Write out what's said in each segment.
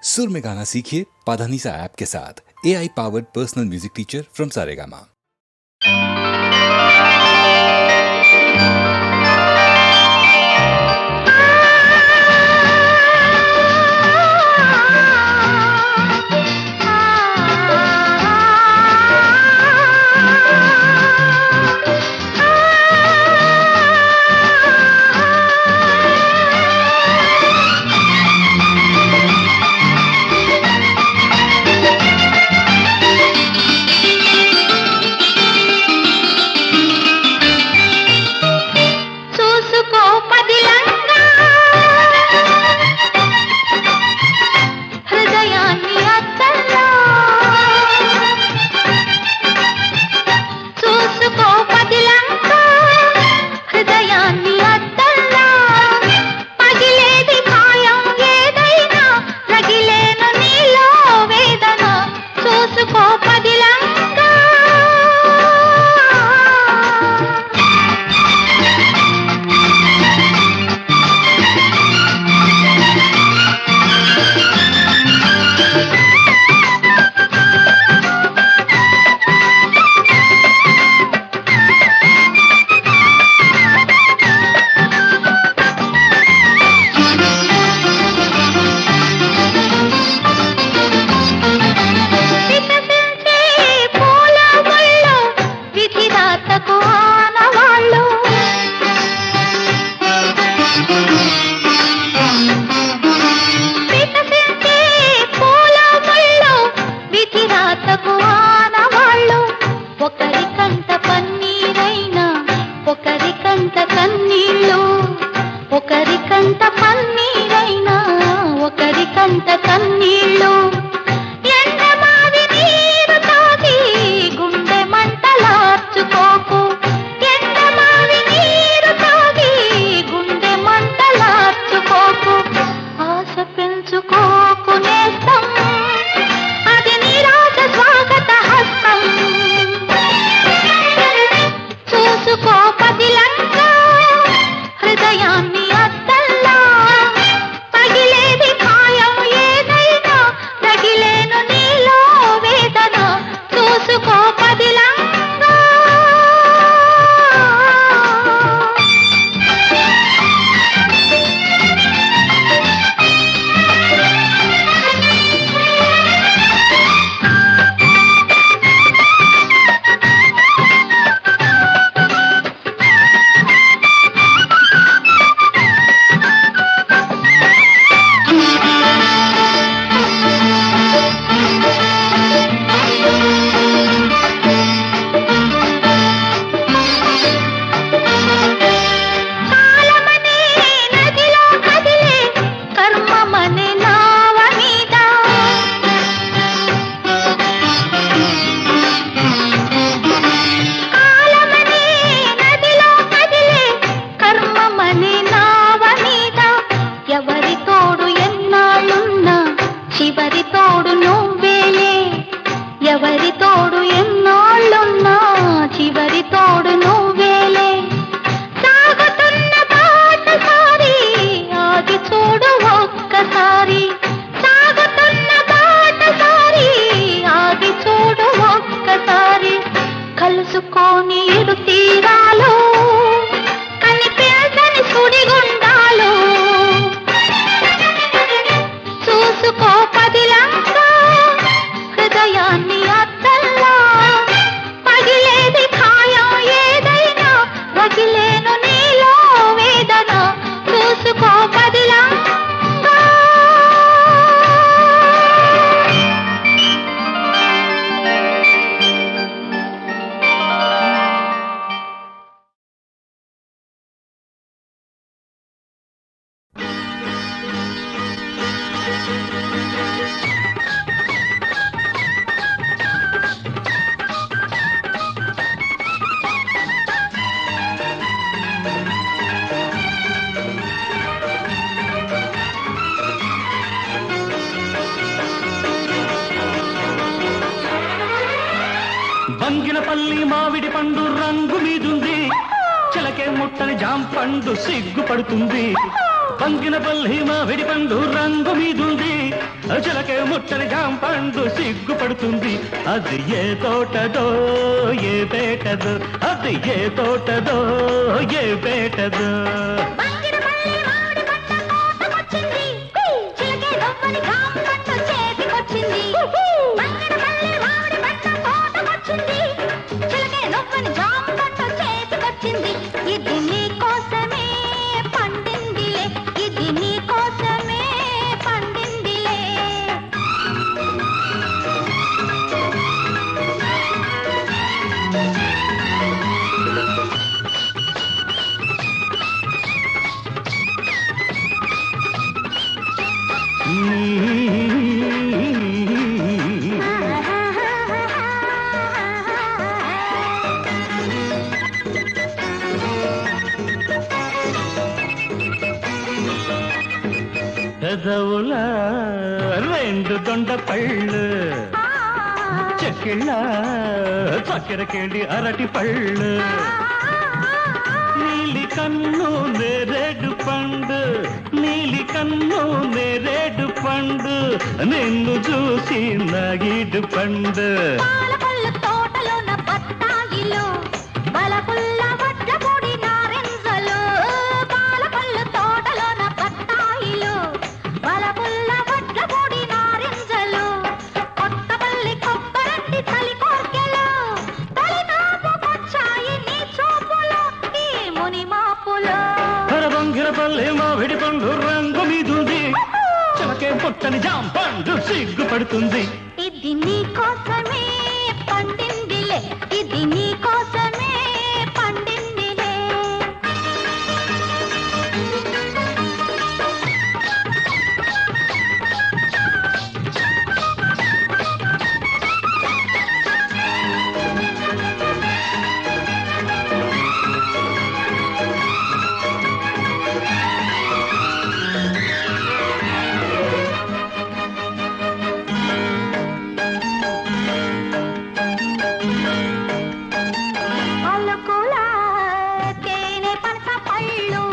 सुर में गाना सीखिए पाधानीसा ऐप के साथ। AI powered personal music teacher from Saregama. Banganapalli మావిడి పండు రంగు మీదుంది, చిలకే ముట్టని జాంపండు సిగ్గుపడుతుంది. పంగినపల్లి మామిడి పండు రంగు మీదుంది చిలకే ముట్టని జాంపండు సిగ్గుపడుతుంది అది ఏ తోటదో ఏ పేటదో అది ఏ తోటదో ఏ పేటదో ఇది నీ కోసమే పండిందిలే ఇది నీ కోసమే పండిందిలే పెదవుల రెండు దొండ పళ్ళు చెక్కిళ్ళ చక్కెరకేళి అరటి పళ్ళు నీలి కన్ను నేరేడు పండు నీలి కన్ను నేరేడు పండు నిన్ను చూసి నాగిడు పండు పాలపళ్ళు తోటలోన బత్తాయిలు బలపుల్ల వడ్ల పొడి నారింజలు పాలపళ్ళు తోటలోన బత్తాయిలు బలపుల్ల వడ్ల పొడి నారింజలు కొత్తపల్లి కొబ్బరంటి తలి కోర్కెలు తలినాపుకొచ్చాయి నీ చూపులు ఈ ముని మాపులు బంగిరపల్లి మామిడి పండు రంగు మీదుంది చిలకే పుట్టని జాంపండు సిగ్గుపడుతుంది ఇది నీ కోసమే పండిందిలే ఇది నీ కోసమే పండిందిలే అలకుల తేనె పనస పళ్ళు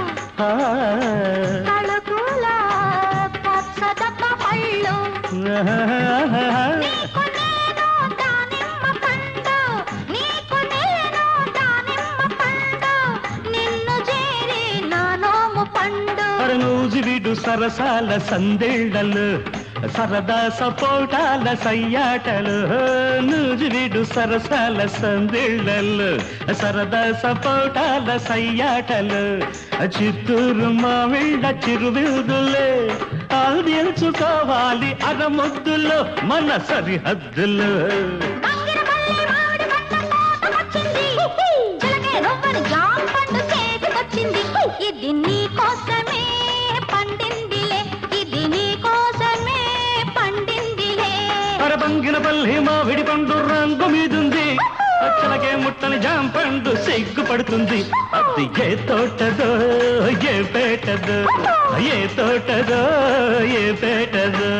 తలుకుల పచ్చదప్ప పళ్ళు నీకు నేను దానిమ్మ పండు నీకు నేను దానిమ్మ పండు నిన్ను చేరి నా నోము పండు నూజివిడు సరసాల సందేళ్లలు సరదా సపోటాల సయ్యాటలు నూజివిడు సరసాల సందేళ్లలు సరదా సపోటాల సయ్యాటలు చిత్తూరు మావిళ్ళ చిరువిదులే ఆల్దించుకోవాలి అరముద్దులు మన సరిహద్దులు బంగిరపల్లి మామిడి పంట తోటకొచ్చింది చిలకే రవ్వని జాంపండు చేతికొచ్చింది ఇది నీ కోసమే పండిందిలే ఇది నీ కోసమే పండిందిలే బంగినపల్లి మామిడి పండు రంగు మీదుంది చిలకే ముట్టని జాంపండు సిగ్గుపడుతుంది అది ఏ తోటదో ఏ పేటదో ఏ తోటదో ఏ పేటదో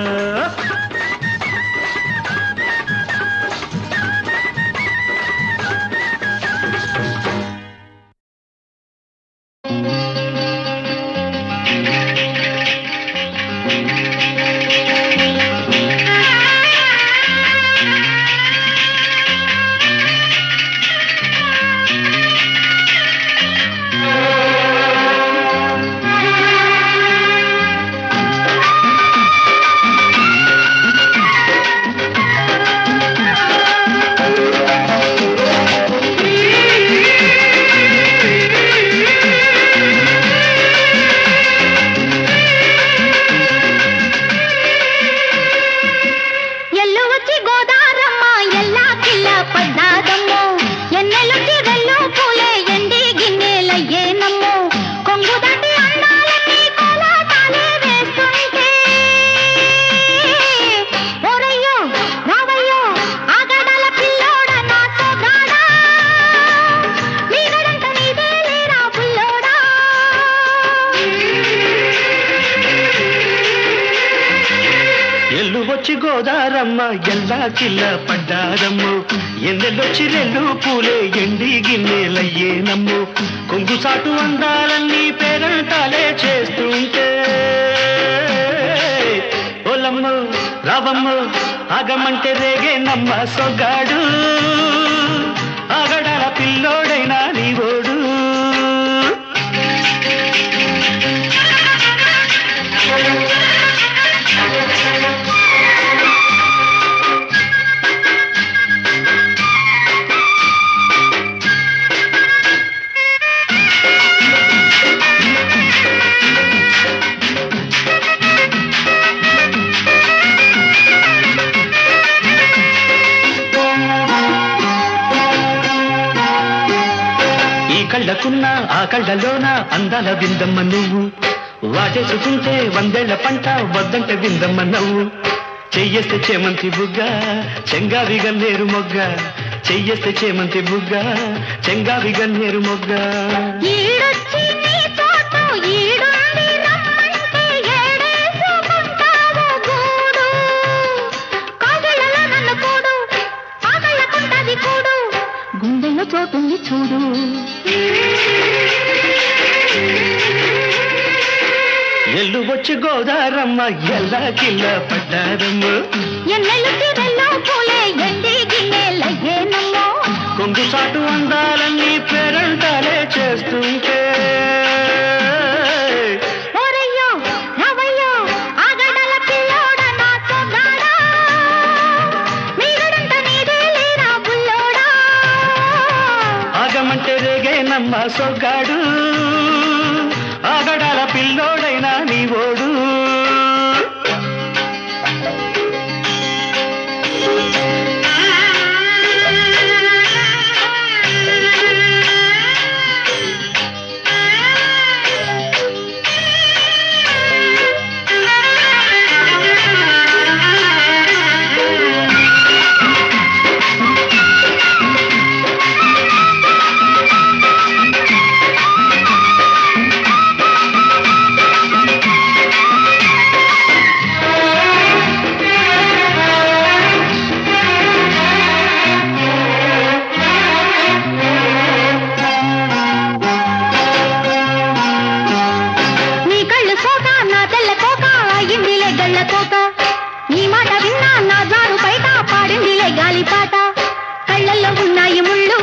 ఎల్లు వచ్చి గోదారమ్మ ఎల్లా కిల్ల పడ్డారమ్ము ఎన్నెల్లొచ్చి రెల్లు పూలే ఎండి గిన్నెలయ్యేనమ్ము కొంగు సాటు అందాలన్నీ పేరంటాలే చేస్తుంటే ఓలమ్ము రావమ్ము ఆగమంటే రేగే నమ్మ సొగాడు ఆగడాల పిల్లోడైనా నీవోడు కళ్ళకున్న ఆ కళ్ళలోన అందాల విందమ్మ నువ్వు వాటేసుకుంటే వందేళ్ల పంట వద్దంటే విందమ్మ నవ్వు చెయ్యేస్తే చేమంతి బుగ్గ చెంగావి గన్నేరు మొగ్గ చెయ్యేస్తే చేమంతి బుగ్గ చెంగావి గన్నేరు మొగ్గ గుండెల్లో చోటుంది చూడు ఎల్లు వచ్చి గోదారమ్మ ఎల్లా కిల్ల పడ్డారమ్మ కొంగు సాటు అందాలన్నీ పేరంటాలే చేస్తుంటే ఆగమంటే రేగేనమ్మ సొగ్గాడు ఆగడాల పిల్లోడైనా నీవోడు నీ మాట విన్నా నా జారు బయట పాడిందిలే గాలిపాట కళ్ళల్లో ఉన్నాయి ముళ్ళు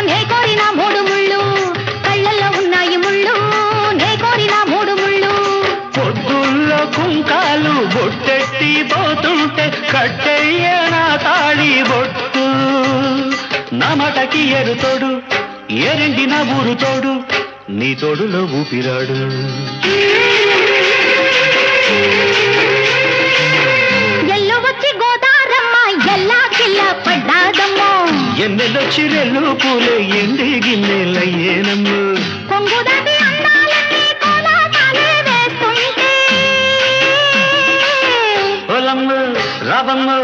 నే కోరిన మూడు ముళ్ళు కళ్ళల్లో ఉన్నాయి ముళ్ళు నే కోరిన మూడు ముళ్ళు పొద్దుల్లో కుంకాలు బొట్టెట్టి పోతుంటే కట్టెయ్య నా తాళి బొట్టు నా మాటకి ఎరుతోడు ఏరెండి నా ఊరు తోడు నీ తోడులో ఊపిరాడు ఎన్నెల్లొచ్చి రెల్లు పూలే ఎండి గిన్నెలయ్యేనమ్ము ఓలమ్ము రావమ్ము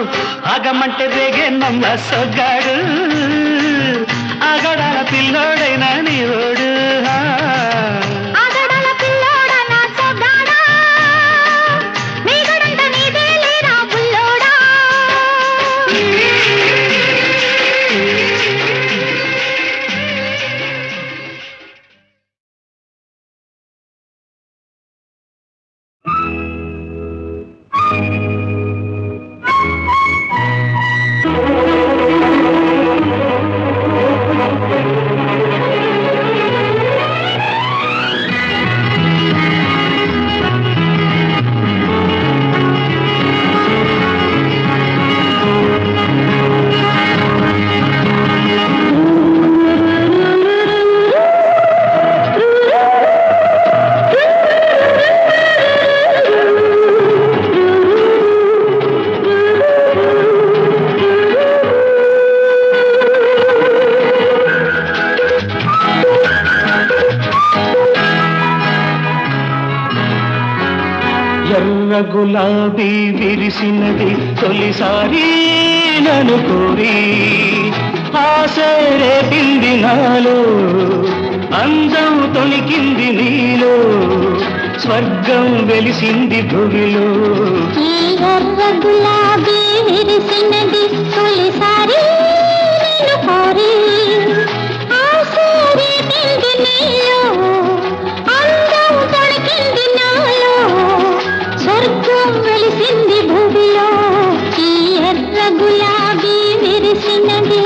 ఆగమంటే రేగే నమ్మ సొగ్గాడు ఆగడాల పిల్లోడైనా నీవోడు ఎర్ర గులాబీ విరిసినది తొలిసారి నన్ను కోరి ఆశ రేపింది నాలో అందం తొణికింది నీలో స్వర్గం వెలిసింది భువిలో ఎర్ర గులాబీ విరిసినది తొలిసారి నిన్ను కోరి ఆసరి తిండి నీలో అందం తొడికింది నాలో స్వర్గం వెలిసింది భూమిలో ఈ ఎర్ర గులాబీ విరిసినది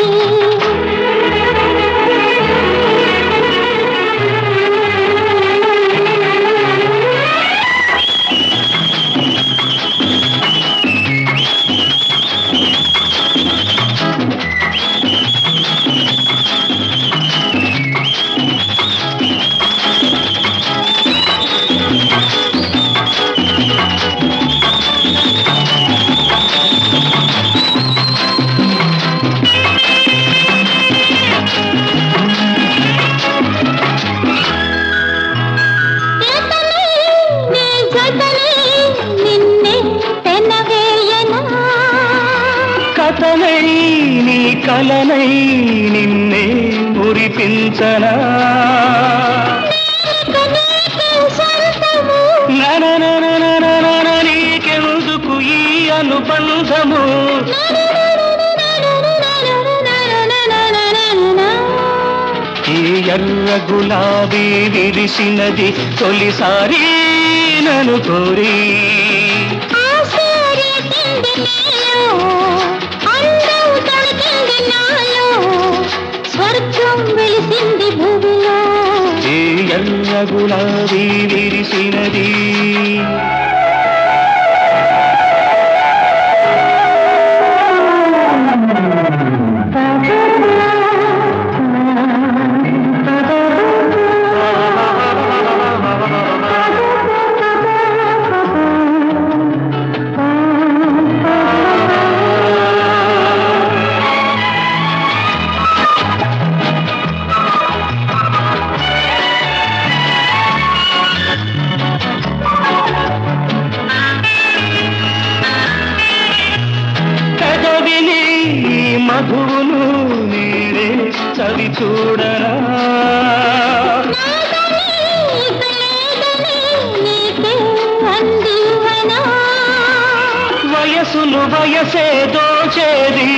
నీ కలనై నిన్నే మురిపించనా నీకెందుకు ఈ అనుబంధము ఈ ఎర్ర గులాబీ విరిసినది తొలిసారి నన్ను కోరి స్వర్గం వెలిసింది భూమిలో ఈ ఎర్ర గులాబీ విరిసినది మధువును నీడే చవి చూడరా వయసును వయసే దోచేది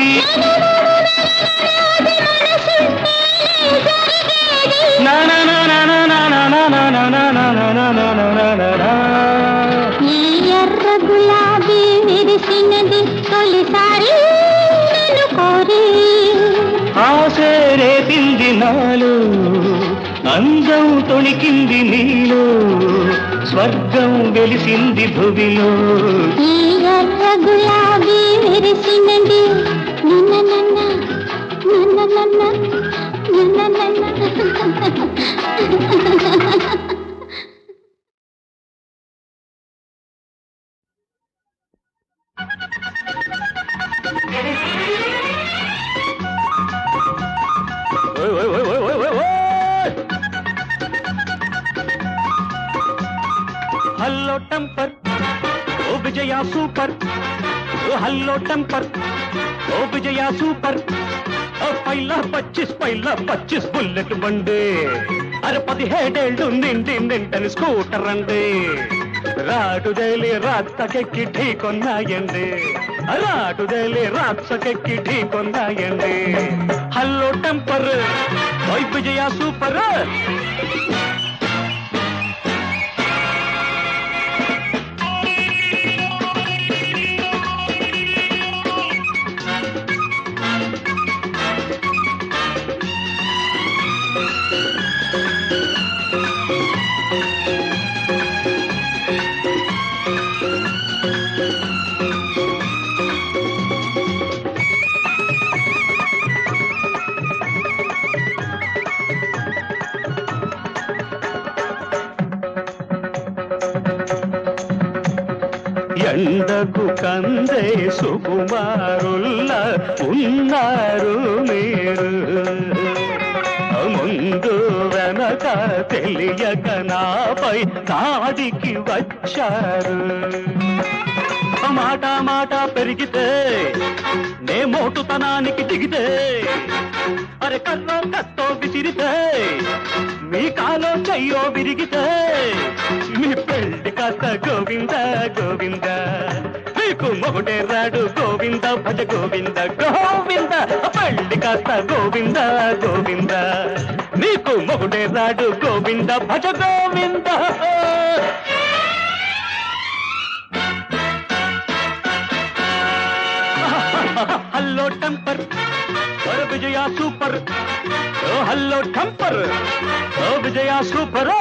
ఈ ఎర్ర గులాబీ విరిసినది తొలిసారి ఆశే రేపింది నాలో అందం తొణికింది నీలో స్వర్గం వెలిసింది భువిలో ఈ ఎర్ర గులాబీ విరిసినది నన్న నన్న నన్న నన్న నన్న నన్న హల్లో టెంపర్ ఓ విజయ సూపర్ హల్లో టెంపర్ ఓ విజయ సూపర్ పైలా 25 బుల్లెట్ బండి అరే 17 నింటని స్కూటర్ అండి రాటుదేలి రాత్సకెక్కి ఢీకొన్నాయండి రాటుదేలి రాత్సకెక్కి ఢీకొన్నాయండి హల్లో టెంపర్ ఓ విజయ సూపర్ ఎండకు కందే సుకుమారుల్ల ఉన్నారు మీరు ముందు వెనక తెలియక నాపై దాడికి వచ్చారు మాట పెరిగితే నే మోటుతనానికి దిగితే అరే కర్రో కత్తో విసిరితే మీ కాలో చెయ్యో విరిగితే మీ పెళ్లి కథ గోవింద గోవింద మీ నీకు మొగుడే రాడు గోవింద భజ గోవింద గోవింద పెళ్లి కాస్త గోవింద గోవింద నీకు మొగుడే రాడు గోవింద భజ గోవింద హల్లో టెంపర్ విజయ సూపర్ హల్లో టెంపర్ విజయ సూపర్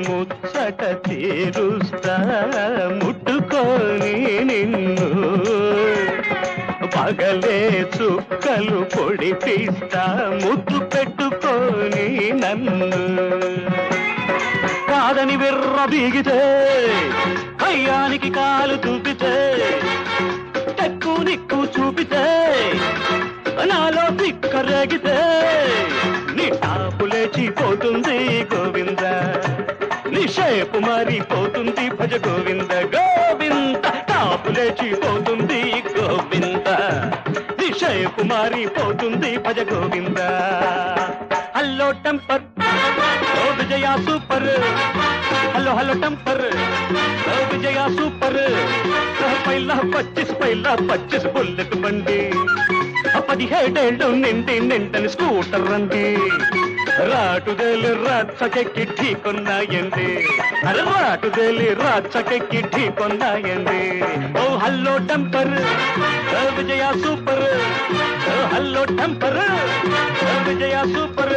ముచ్చట తీరుస్తా ముట్టుకొని నిన్ను పగలే చుక్కలు పొడిపిస్తా ముద్దు పెట్టుకొని నన్ను కాదని విర్ర బీగితే కయ్యానికి కాలు చూపితే టెక్కు నిక్కు చూపితే నాలో తిక్కరేగితే నీ టాపు లేచిపోతుంది గోవింద నీ షేపు మారిపోతుంది భజ గోవింద గోవింద టాపు లేచిపోతుంది గోవింద నీ షేపు మారిపోతుంది భజ గోవింద హల్లో టెంపర్ ఓ విజయ సూపర్ హలో హలో టెంపర్ ఓ విజయ సూపర్ పైలా 25 బుల్లెట్ బండి 17 నిండి నిండని స్కూటర్ రండి రాటుదేలి రాచకెక్కి ఢీకొన్నాయండి అరే రాటుదేలి రాచకెక్కి ఢీకొన్నాయండి ఓ హల్లో టెంపర్ విజయ సూపర్ హల్లో టెంపర్ విజయ సూపర్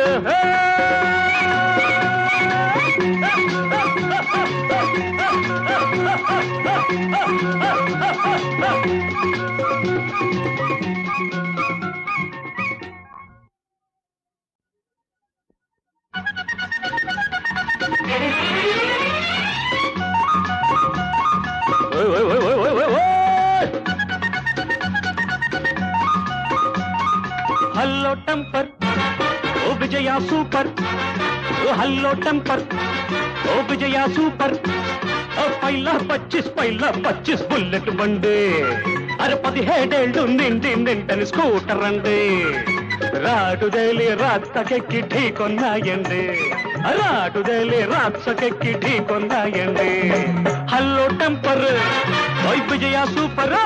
హల్లో టెంపర్ ఓ విజయ సూపర్ హల్లో టెంపర్ ఓ విజయ సూపర్ పైలా 25 బుల్లెట్ బండి అరే 17 నిండి నిండని స్కూటర్ అండి రాటుదేలి రాచకెక్కి ఢీకొన్నాయండి రాటుదేలి రాచకెక్కి ఢీకొన్నాయండి హల్లో టెంపర్ ఓ విజయ సూపర్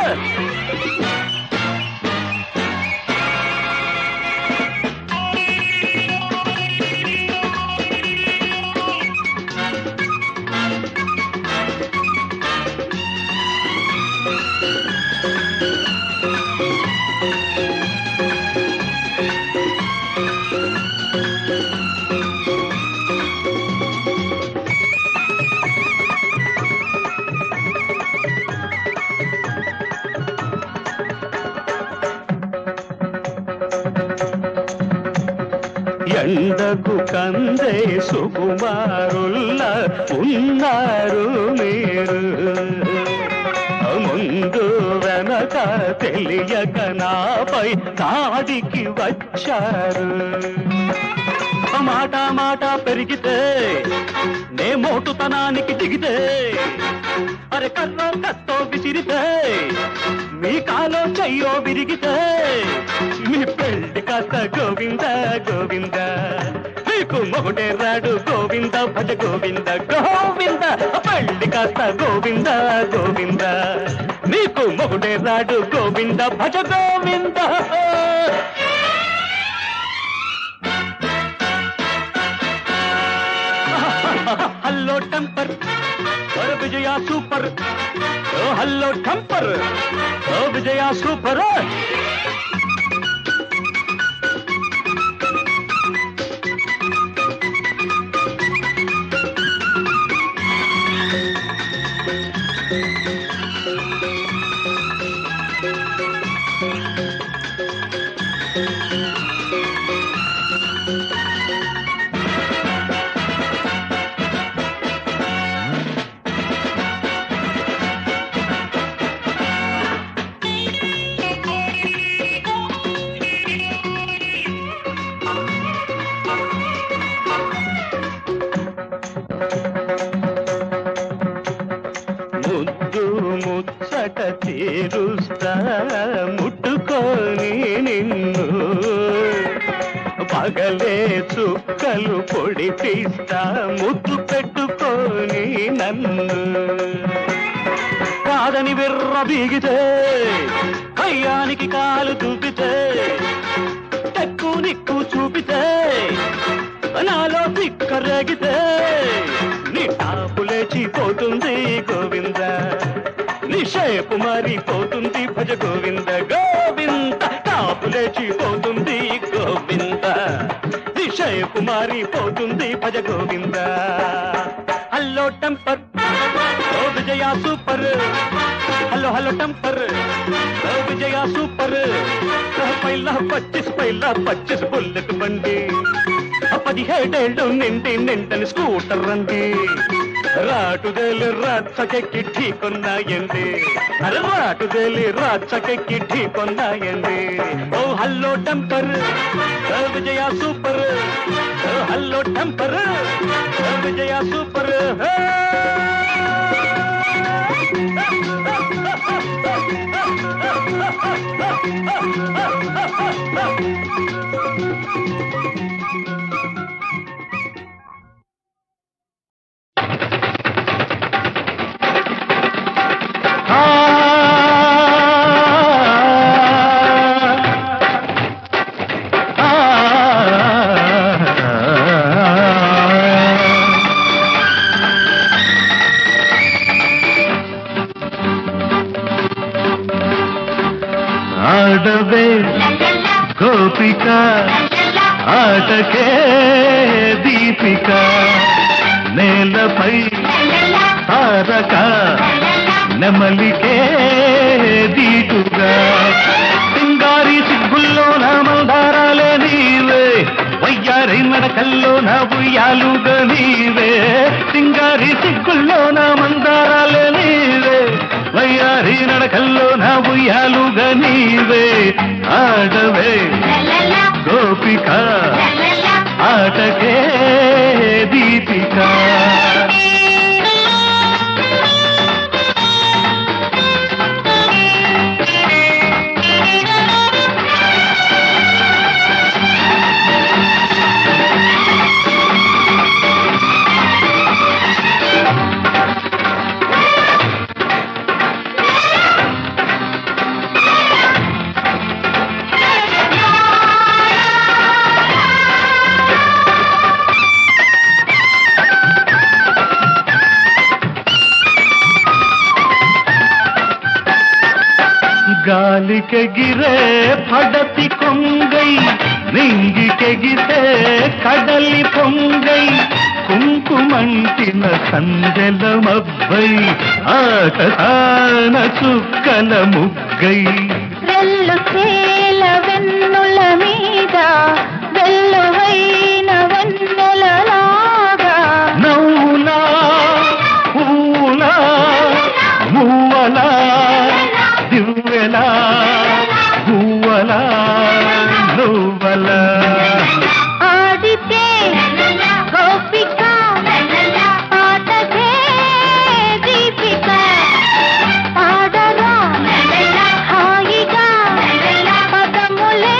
ఎండకు కందే సుకుమారుల్ల ఉన్నారు మీరు ముందు వెనక తెలియక నాపై దాడికి వచ్చారు మాట పెరిగితే నే మోటుతనానికి దిగితే అరే కర్రో కత్తో విసిరితే మీ కాలో చెయ్యో విరిగితే మీ పెళ్లి కాస్త గోవింద గోవింద నీకు మొగుడే రాడు గోవింద భజ గోవింద గోవింద పెళ్లి కాస్త గోవింద గోవింద నీకు మొగుడే రాడు గోవింద భజ గోవింద హల్లో టెంపర్ విజయ సూపర్ హల్లో టెంపర్ విజయ సూపర్ పగలే చుక్కలు పొడిపిస్తా ముద్దు పెట్టుకొని నన్ను కాదని విర్ర బీగితే కయ్యానికి కాలు చూపితే టక్కు నిక్కు చూపితే నాలో పిక్కరేగితే నీ టాపు లేచిపోతుంది గోవింద నీ షేపు మారిపోతుంది భజ గోవింద గోవింద టాపు లేచిపోతుంది గోవింద నీ షేపు మారిపోతుంది భజ గోవింద హలో టెంపర్ ఓ విజయ సూపర్ హలో హలో టెంపర్ ఓ విజయ సూపర్ పైలా 25 బుల్లెట్ బండి 17 నిండి నిండని స్కూటర్ రండి రాటుదేలి రాచకెక్కి ఢీకొన్నాయండి అరే రాటుదేలి రాచకెక్కి ఢీకొన్నాయండి ఓ హల్లో టెంపర్ ఓ విజయ సూపర్ ఓ హల్లో టెంపర్ ఓ విజయ సూపర్ ఆడవే గోపిక ఆటకే దీపిక నేలపై తారక నెమలికే దీటుగా సింగారి సిగ్గుల్లో నా మందారాలే నీవే వయ్యారి నడకల్లో నా ఉయ్యాలుగా నీవే సింగారి సిగ్గుల్లో నా మందారాలే నీవే వయ్యారి నడకల్లో నా ఉయ్యాలుగా నీవే ఆడవే గోపిక ఆటకే దీపిక గాలికెగిరే పడతి కొంగై నింగికెగితే కడలి పొంగై కుంకుమంటిన సందెల మబ్బై ఆకాన చుక్కల ముగ్గై వెల్లు తేల వెన్నుల మీద వెల్లువైన వెన్నెలలాగా నవ్వులా పూలా మువ్వలా దివ్వెలా పువ్వలా నువ్వలా ఆడితే గోపిక ఆటకే దీపిక ఆడరా హాయిగా పదములే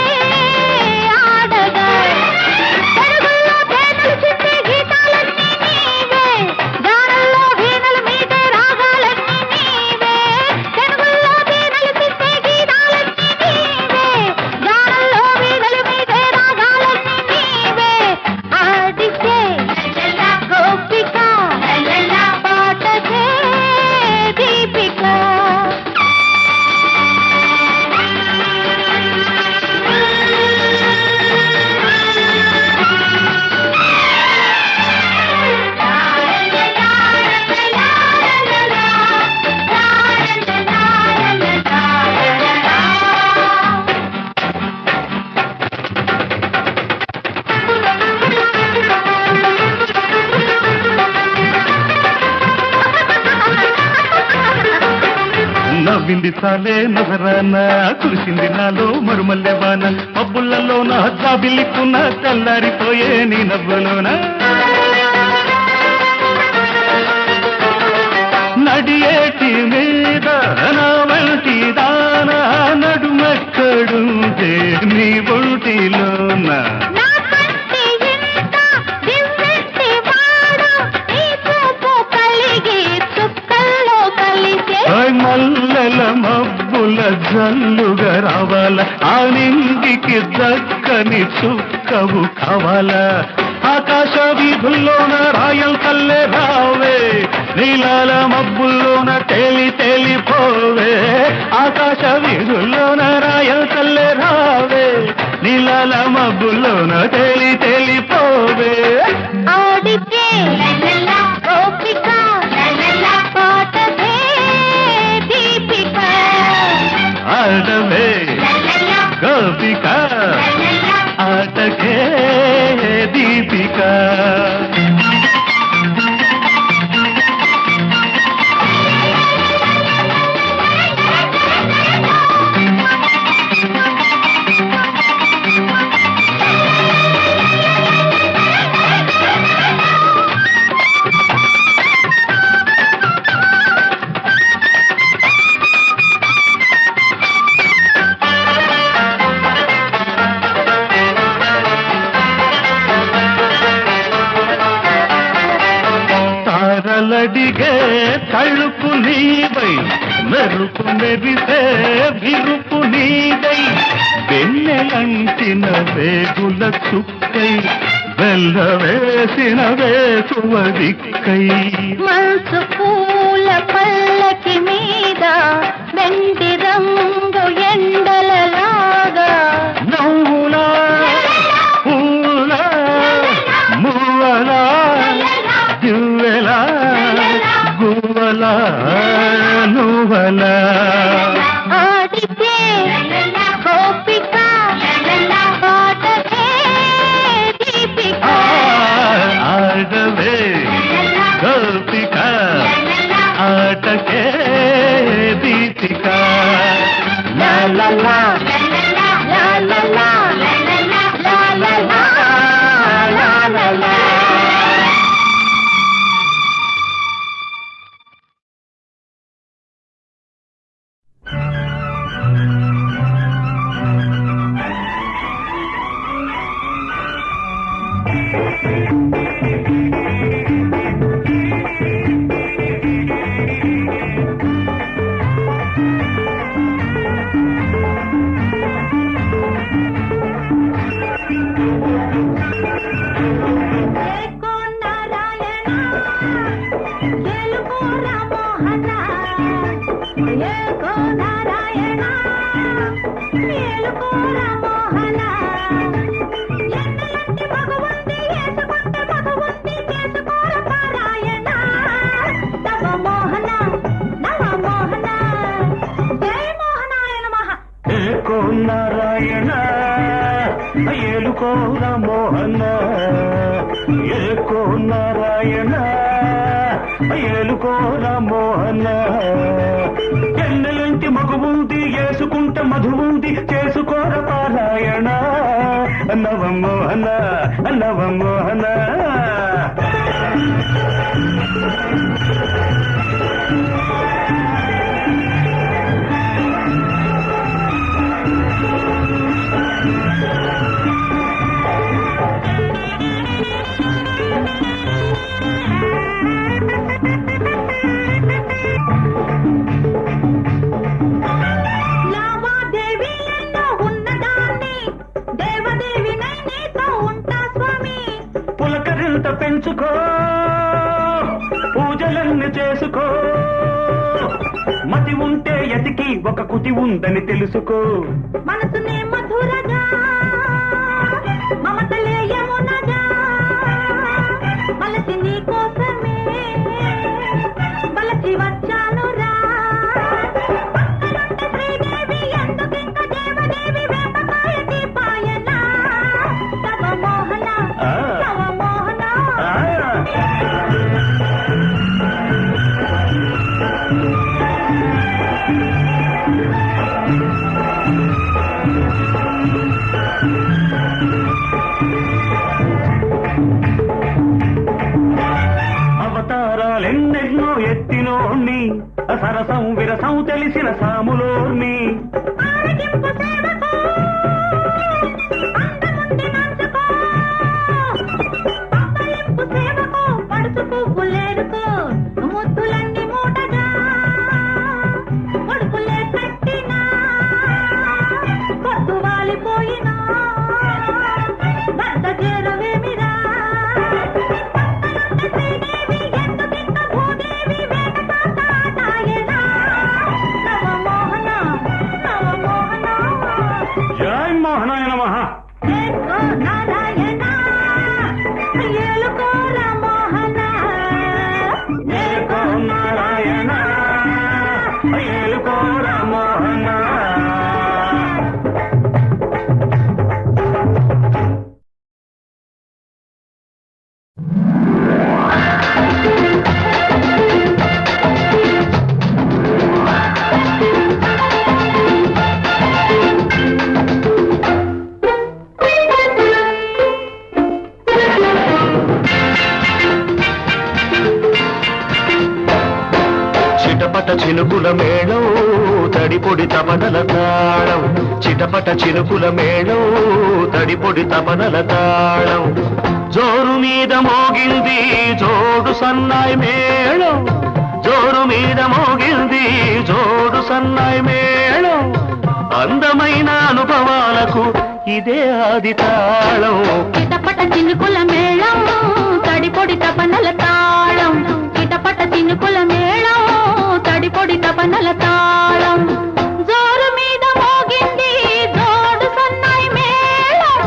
ఆడగా తెలుగులో తేనెలు చిందే గీతాలన్నీ నీవే గానల్లో వీణల మీదే రాగాలన్నీ నీవే తెలుగులో తేనెలు చిందే గీతాలన్నీ నీవే గానల్లో వీణల మీదే రాగాలన్నీ నీవే ఆడితే గోపిక పాటకే దీపిక నవ్వింది చాలే నగరాన కురిసింది నాలో మరుమల్లె వాన పబ్బులలో నా జాబిల్లికున్న తెల్లారిపోయే నీ నవ్వులోన నడియేటి మీద నా వంటి దాన నడుమెక్కడుంటే నీ ఒంటిలోన నా దక్కని చుక్కవు కావాలా ఆకాశ వీధుల్లోన రాయల్ తల్లే రావే నీలాల మబ్బుల్లోన తేలిపోవే ఆకాశ వీధుల్లోన రాయల్ తల్లే రావే నీలాల మబ్బుల్లోన తేలిపోవే ఆడితే గోపిక పాటతే దీపిక ఆడవే గోపిక ఆటకే దీపిక తారలడిగే తళుపు నీవై మెరుపు మెరిసే విరుపు నీదై వెన్నెలంటిన వేగుల చుక్కై వెళ్ళవేసిన వేసువ దిక్కై మనసు పూల పల్లకి మీద వెండి రంగు ఎండలలాగా నవ్వులా పూలా మువ్వలా దివ్వెలా గువ్వలా నువ్వలా ఆడితే గోపిక పాటతే దీపిక ఆడవే గోపిక ఆటకే దీపిక లా లా లా లా లా లా లా లా లా లా లా లా. నారాయణ ఏలుకో మోహన ఏకో నారాయణ ఏలుకో మోహన ఎన్నెలంటి మగువుంది వేసుకుంటే మధువుంది చేసుకోర పారాయణ నవమోహన నవమోహన పులకరింత పెంచుకో పూజలన్నీ చేసుకో మతి ఉంటే ఎతికి ఒక కుతి ఉందని తెలుసుకో మనసునే మధురగా మమతలే యమునగా మలసి నీ కోసమే మలసి వచ్చాను రా పక్కనుంటే శ్రీదేవి ఎందుకింక దేవదేవి వేపకాయ దీపాయన నవమోహన నవమోహన అవతారాలెన్నెన్నో ఎత్తినోణ్ణి సరసం విరసం తెలిసిన సాములోర్ని ఆరగింపు సేవకు అందముంది మనసుకో పప్పలింపు సేవకు పడుచు పువ్వులేరుకో ముద్దులన్నీ మూటగా కొడుకులే కట్టినా కొట్టు వాలిపోయినా చినుకుల మేళం తడిపొడి తపనల తాళం చిటపట చినుకుల మేళం తడిపొడి తపనల తాళం జోరు మీద మోగింది జోడు సన్నాయి మేళం జోరు మీద మోగింది జోడు సన్నాయి మేళం అందమైన అనుభవాలకు ఇదే ఆది తాళం చిటపట చినుకుల మేళం తడిపొడి తపనల తాళం చిటపట చినుకుల మేళం తడిపొడి తపనల తాళం జోరు మీద మోగింది జోడు సన్నాయి మేళం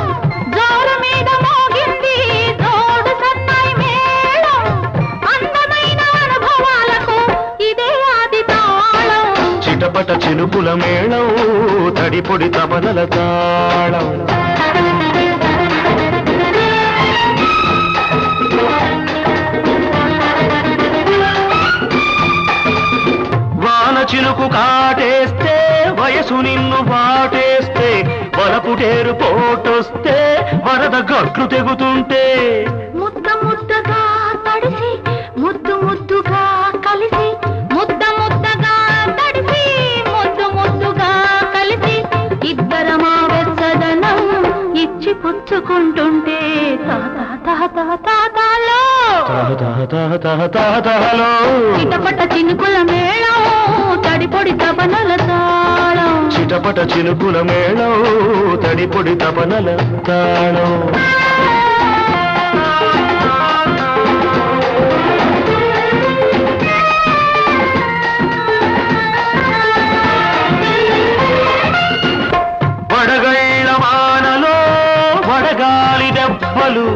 జోరు మీద మోగింది జోడు సన్నాయి మేళం అందమైన అనుభవాలకు ఇదే ఆది తాళం చిటపట చినుకుల మేళం తడిపొడి తపనల తాళం వాన చినుకు కాటేస్తే వయసు నిన్ను వాటేస్తే వలపుటేరు పోటొస్తే వరద గట్లు తెగుతుంటే ముద్ద ముద్దగా తడిసి ముద్దు ముద్దుగా కలిసి ముద్ద ముద్దగా తడిసి ముద్దు ముద్దుగా కలిసి ఇద్దరమా వెచ్చదనం ఇచ్చి పుచ్చుకుంటుంటే చిటపట చినుకుల మేళం తడిపొడి తపనల తాళం చిటపట చినుకుల మేళం తడిపొడి తపనల తాళం వడగళ్ళ వానలో వడగాలి దెబ్బలు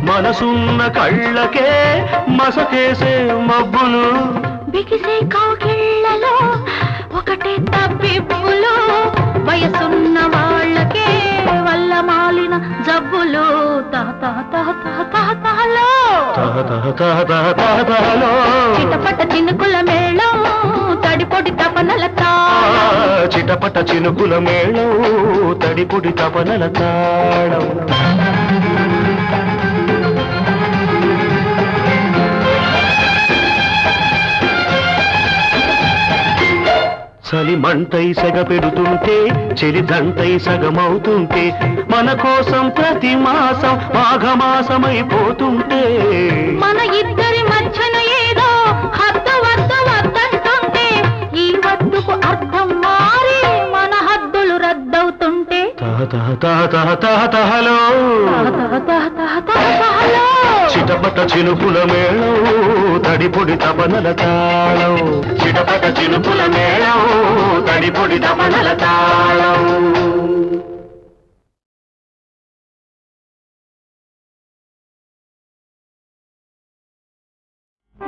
మనసున్న కళ్ళకే మసకేసే మబ్బులు బిగిసే కౌగిళ్ళలో ఒకటే తప్పిప్పులు వయసున్న వాళ్ళకే వల్ల మాలిన జబ్బులు చిటపట చినుకుల మేళం తడిపొడి తపనల తాళం చిటపట చినుకుల మేళం తడిపొడి తపనల తాళం చలి మంటై సెగ పెడుతుంటే చెలిదంటై సగమవుతుంటే మన కోసం ప్రతి మాసం మాఘమాసమైపోతుంటే మన ఇద్దరి మధ్యన ఏదో హద్దు వద్దు వద్దంటుంటే ఈ వద్దుకు అర్థం మారి మన హద్దులు రద్దవుతుంటే తహలో చిటపట చినుకుల మేళం తడిపొడి తపనల తాళం చిటపట చినుకుల మేళం తడిపొడి తపనల తాళం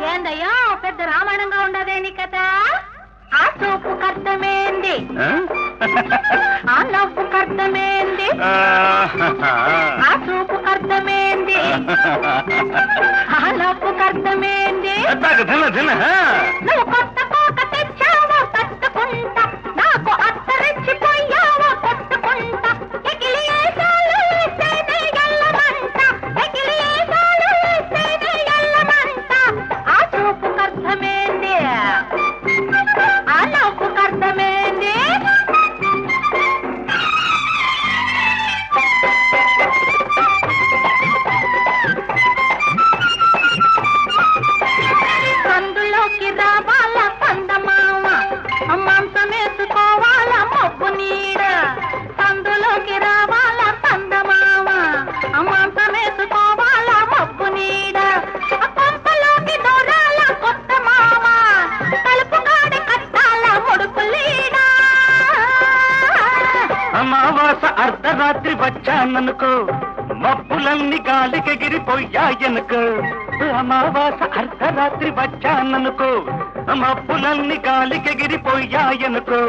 ఏందయ్యా పెద్ద రామాయణంగా ఉండదేని కదా ఆ చూపు కర్తమేంది ఆ నవ్వు కర్తమేంది ఆ చూపు కర్తమేంది ఆ నవ్వు కర్తమేంది నువ్వు కొత్త కోక తెచ్చావో కట్టుకుంటా నాకు అత్తరెచ్చిపోయావో కొట్టుకుంటా ఎగిలి ఏసాలు వేస్తేనే ఎల్లమంట ఎగిలి ఏసాలు వేస్తేనే ఎల్లమంట ఆ చూపు కర్తమేంది ఆ నవ్వు కర్తమేంది సందులోకి రావాల కందమామ మాంసమేసుకోవాల మబ్బు నీడ సందులోకి రావాల కందమామ మాంసమేసుకోవాల మబ్బు నీడ కొంపలోకి దూరాల కొత్త మామ తలుపుగాడి కట్టాల ముడుపు లీడ అమావాస అర్ధరాత్రి వచ్చాననుకో మబ్బులన్నీ గాలికెగిరిపోయాయనుకో అమావాస అర్ధరాత్రి వచ్చాననుకో మబ్బులన్నీ గాలికెగిరిపోయాయనుకో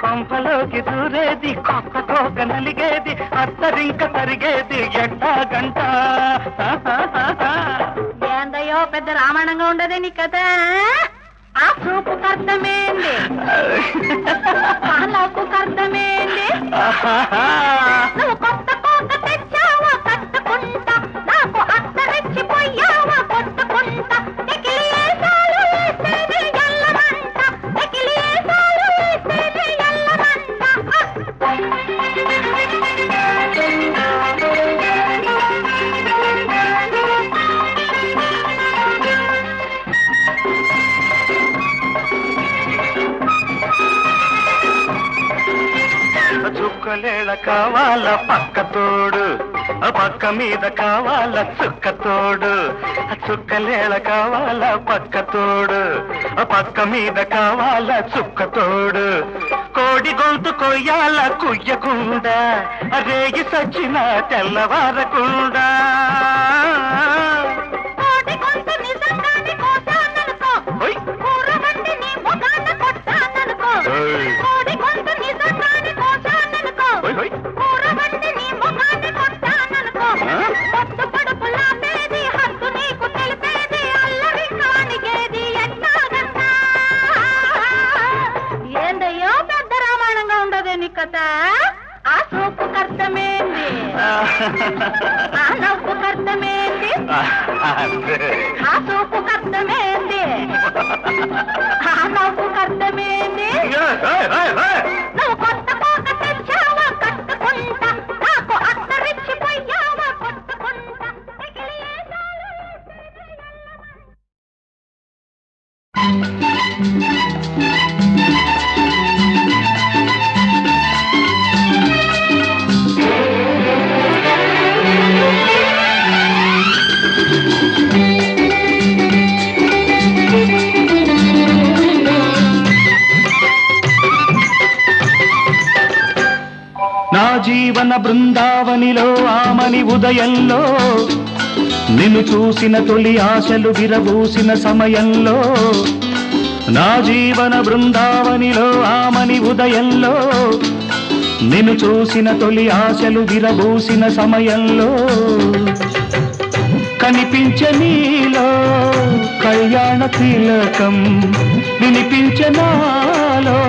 కొంపలోకి దూరేది కొత్త కోక నలిగేది అత్తరింక తరిగేది ఎట్టా గంట ఏందయ్యో పెద్ద రామాయణంగా ఉండదే నీ కథ ఆ చూపు కర్తమేంది ఆ నవ్వు కర్తమేంది నువ్వు కొత్త కోక తెచ్చావో కట్టుకుంటా నాకు అత్తరెచ్చిపోయావో కొట్టుకుంటా ఎగిలి ఏసాలు వేస్తేనే ఎల్లమంట కావాల పక్క తోడు, పక్క మీద కావాల చుక్క తోడు, చుక్కలేళ కావాల పక్క తోడు, పక్క మీద కావాల చుక్క తోడు. కోడి గొంతు కొయ్యాల కుయ్యకుండా, రేగి సచ్చిన తెల్లవారకుండా. ఏందయ్యో పెద్ద రామాయణంగా ఉండదే నీ కథ. ఆ సూపు కర్తమేంది, ఆ నవ్వు కర్తమేంది, ఆ సూపు కర్తమేంది, ఆ నవ్వు కర్తమేంది. నువ్వు కొత్త కోట తెచ్చావా కట్టుకుంటా, నాకు అత్తరిచ్చిపోయావా కొట్టుకుంటా. నా జీవన బృందావనిలో ఆమని ఉదయంలో, నిన్ను చూసిన తొలి ఆశలు విరబూసిన సమయంలో. నా జీవన బృందావనిలో ఆమని ఉదయంలో, నిన్ను చూసిన తొలి ఆశలు విరబూసిన సమయంలో. కనిపించే నీలో కళ్యాణ తిలకం, వినిపించే నాలో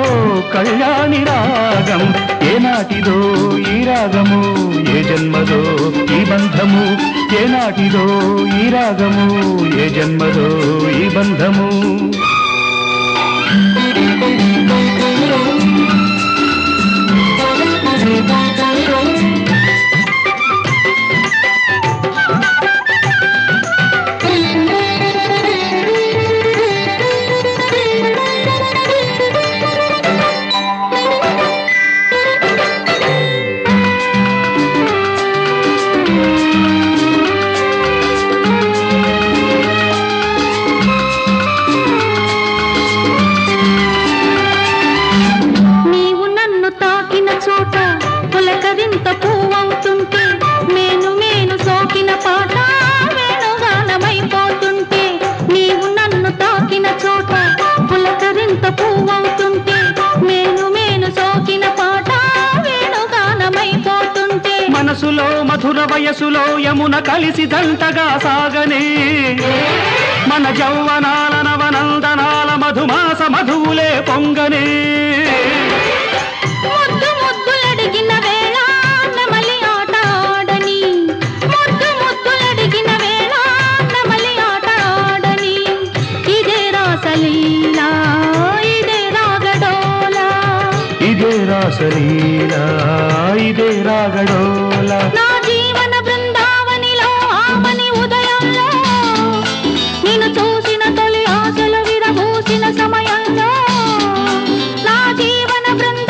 కళ్యాణి రాగం. ఏనాటిదో ఈ రాగము, ఏ జన్మదో ఈ బంధము. ఏనాటిదో ఈ రాగము, ఏ జన్మదో ఈ బంధము. మనసులో మధుర వయసులో యమున కలిసి దంటగా సాగనే, మన జౌవనాల నవనందనాల మధుమాస మధువులే పొంగనే. ముద్దు ముద్దులడిగిన వేళ నెమలి ఆట ఆడని, ముద్దు ముద్దులడిగిన వేళ నెమలి ఆట ఆడని. ఇదే రాసలీలా, ఇదే రాగడోలా, ఇదే రాసలీలా, ఇదే రాగడోలా. నా జీవన బృందావనిలో ఆమని ఉదయంలో, నిన్ను చూసిన తొలి ఆశలు విరబూసిన సమయంలో. నా జీవన బృందావనిలో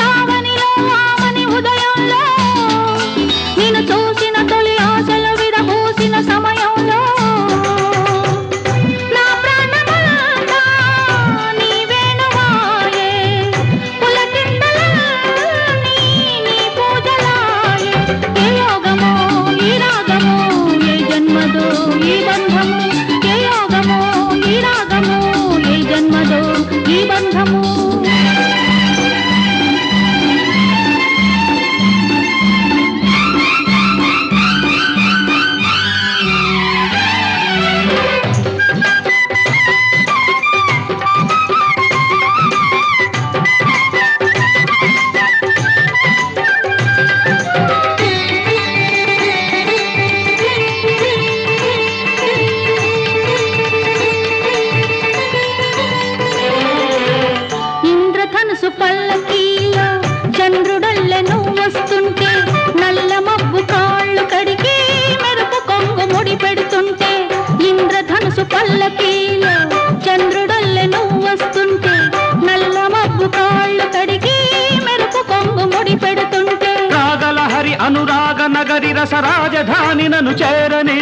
రస రాజధాని నను చేరని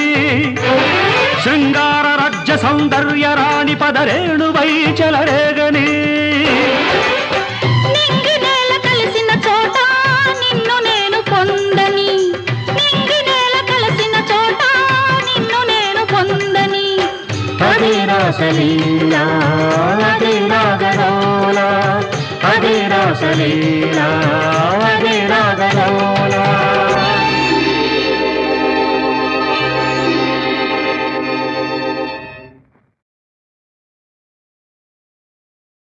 శృంగార రాజ్య సౌందర్య రాణి పదరేణువై చెలరేగని నింగి నేల కలిసిన చోట నిన్ను నేను పొందని నింగి నేల కలిసిన చోట నిన్ను నేను పొందని అదే రాసలీలా అదే రాగలోలా అదే రాసలీలా